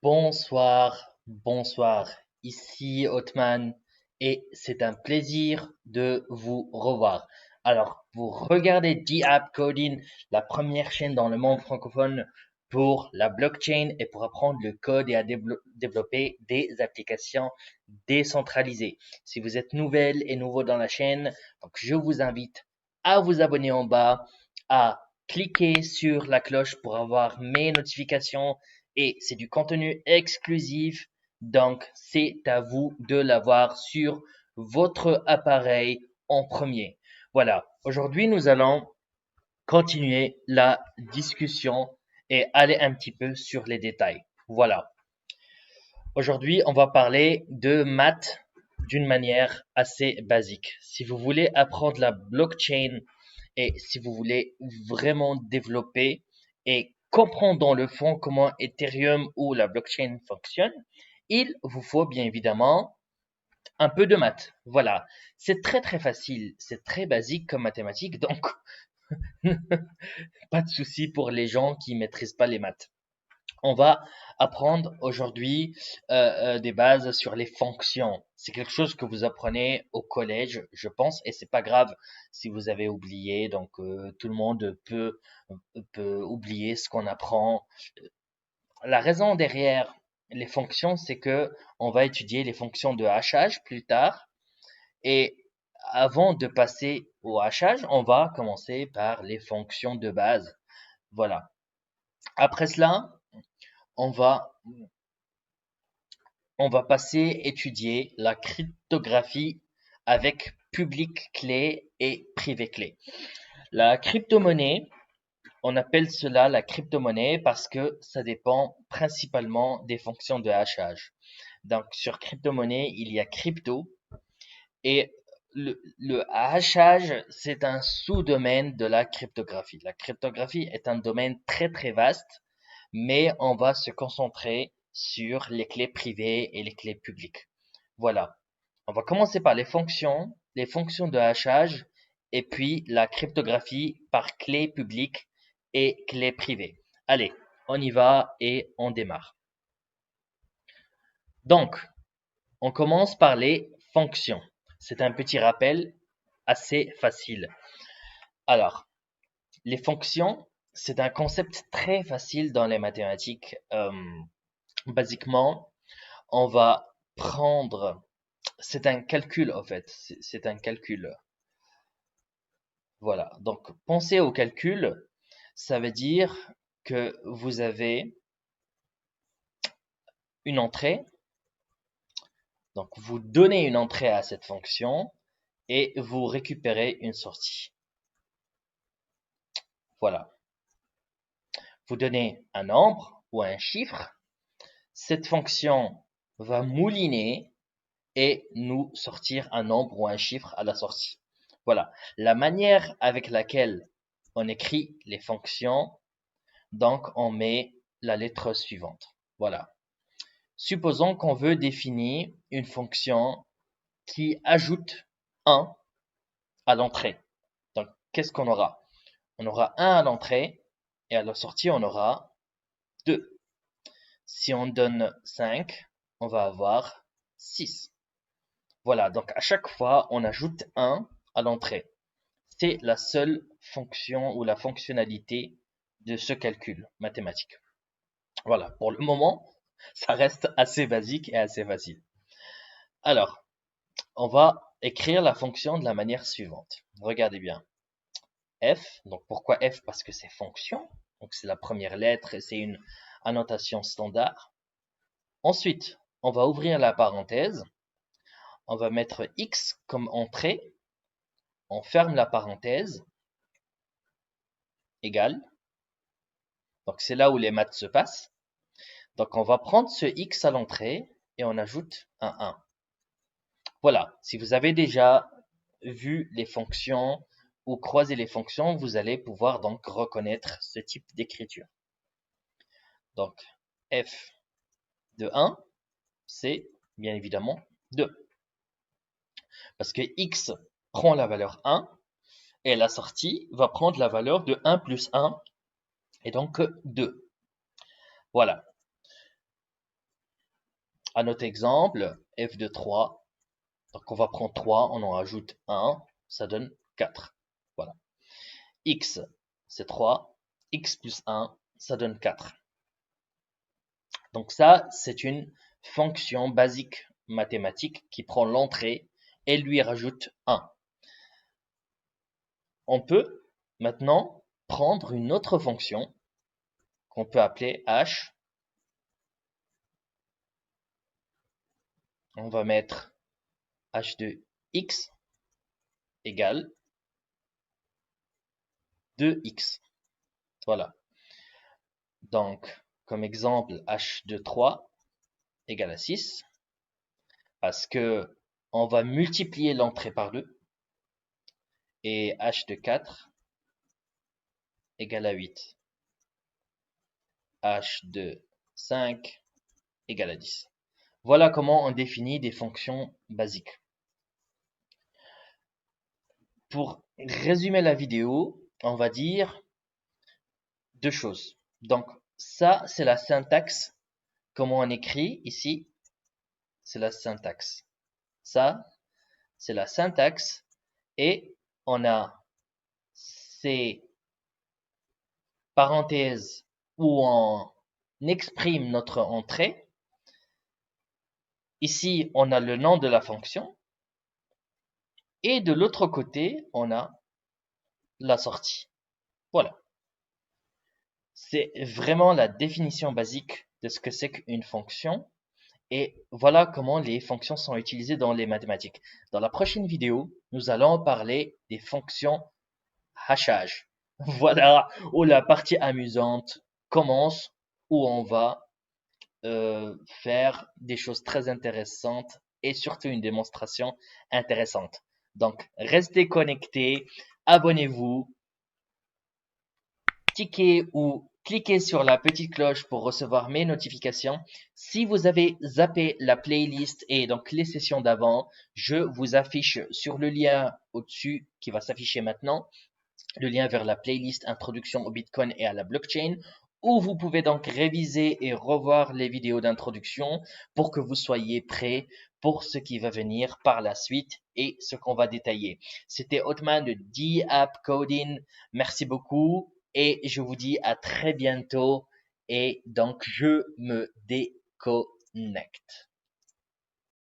Bonsoir, bonsoir. Ici Otman et c'est un plaisir de vous revoir. Alors, vous regardez The Coding, la première chaîne dans le monde francophone pour la blockchain et pour apprendre le code et à développer des applications décentralisées. Si vous êtes nouvelle et nouveau dans la chaîne, donc je vous invite à vous abonner en bas, à cliquer sur la cloche pour avoir mes notifications et c'est du contenu exclusif, donc c'est à vous de l'avoir sur votre appareil en premier. Voilà, aujourd'hui nous allons continuer la discussion et aller un petit peu sur les détails. Voilà, aujourd'hui on va parler de maths d'une manière assez basique. Si vous voulez apprendre la blockchain et si vous voulez vraiment développer et comprendre dans le fond comment Ethereum ou la blockchain fonctionne, il vous faut bien évidemment un peu de maths. Voilà. C'est très très facile, c'est très basique comme mathématiques, donc pas de souci pour les gens qui maîtrisent pas les maths. On va apprendre aujourd'hui des bases sur les fonctions. C'est quelque chose que vous apprenez au collège, je pense, et c'est pas grave si vous avez oublié. Donc tout le monde peut oublier ce qu'on apprend. La raison derrière les fonctions, c'est que on va étudier les fonctions de hachage plus tard. Et avant de passer au hachage, on va commencer par les fonctions de base. Voilà. Après cela, on va on va passer étudier la cryptographie avec public clé et privé clé. La crypto-monnaie, on appelle cela la crypto-monnaie parce que ça dépend principalement des fonctions de hachage. Donc sur crypto-monnaie, il y a crypto et le hachage, c'est un sous-domaine de la cryptographie. La cryptographie est un domaine très très vaste, mais on va se concentrer sur les clés privées et les clés publiques. Voilà. On va commencer par les fonctions de hachage, et puis la cryptographie par clé publique et clé privée. Allez, on y va et on démarre. Donc, on commence par les fonctions. C'est un petit rappel assez facile. Alors, les fonctions, c'est un concept très facile dans les mathématiques. Basiquement, on va prendre, c'est un calcul en fait, c'est un calcul. Voilà, donc pensez au calcul, ça veut dire que vous avez une entrée, donc vous donnez une entrée à cette fonction et vous récupérez une sortie. Voilà, vous donnez un nombre ou un chiffre, cette fonction va mouliner et nous sortir un nombre ou un chiffre à la sortie. Voilà, la manière avec laquelle on écrit les fonctions, donc on met la lettre suivante. Voilà. Supposons qu'on veut définir une fonction qui ajoute 1 à l'entrée. Donc, qu'est-ce qu'on aura? On aura 1 à l'entrée et à la sortie, on aura 2. Si on donne 5, on va avoir 6. Voilà, donc à chaque fois, on ajoute 1 à l'entrée. C'est la seule fonction ou la fonctionnalité de ce calcul mathématique. Voilà, pour le moment, ça reste assez basique et assez facile. Alors, on va écrire la fonction de la manière suivante. Regardez bien. F, donc pourquoi F? Parce que c'est fonction, donc c'est la première lettre et c'est une annotation standard. Ensuite, on va ouvrir la parenthèse, on va mettre X comme entrée, on ferme la parenthèse, égale, donc c'est là où les maths se passent. Donc on va prendre ce X à l'entrée et on ajoute un 1. Voilà, si vous avez déjà vu les fonctions ou croisé les fonctions, vous allez pouvoir donc reconnaître ce type d'écriture. Donc, f de 1, c'est bien évidemment 2. Parce que x prend la valeur 1 et la sortie va prendre la valeur de 1 plus 1 et donc 2. Voilà. À notre exemple, f de 3, donc on va prendre 3, on en rajoute 1, ça donne 4. Voilà. X, c'est 3, x plus 1, ça donne 4. Donc ça, c'est une fonction basique mathématique qui prend l'entrée et lui rajoute 1. On peut maintenant prendre une autre fonction qu'on peut appeler h. On va mettre h de x égale 2x. Voilà. Donc, comme exemple, h de 3 égale à 6, parce que on va multiplier l'entrée par 2, et h de 4 égale à 8. h de 5 égale à 10. Voilà comment on définit des fonctions basiques. Pour résumer la vidéo, on va dire deux choses. Donc, ça, c'est la syntaxe. Comment on écrit ici, c'est la syntaxe. Ça, c'est la syntaxe. Et on a ces parenthèses où on exprime notre entrée. Ici, on a le nom de la fonction. Et de l'autre côté, on a la sortie. Voilà. C'est vraiment la définition basique de ce que c'est qu'une fonction. Et voilà comment les fonctions sont utilisées dans les mathématiques. Dans la prochaine vidéo, nous allons parler des fonctions hachage. Voilà où la partie amusante commence, où on va faire des choses très intéressantes et surtout une démonstration intéressante. Donc, restez connectés, abonnez-vous, tiquez ou cliquez sur la petite cloche pour recevoir mes notifications. Si vous avez zappé la playlist et donc les sessions d'avant, je vous affiche sur le lien au-dessus qui va s'afficher maintenant, le lien vers la playlist Introduction au Bitcoin et à la blockchain, où vous pouvez donc réviser et revoir les vidéos d'introduction pour que vous soyez prêts pour ce qui va venir par la suite et ce qu'on va détailler. C'était Othman de D-App Coding. Merci beaucoup et je vous dis à très bientôt et donc je me déconnecte.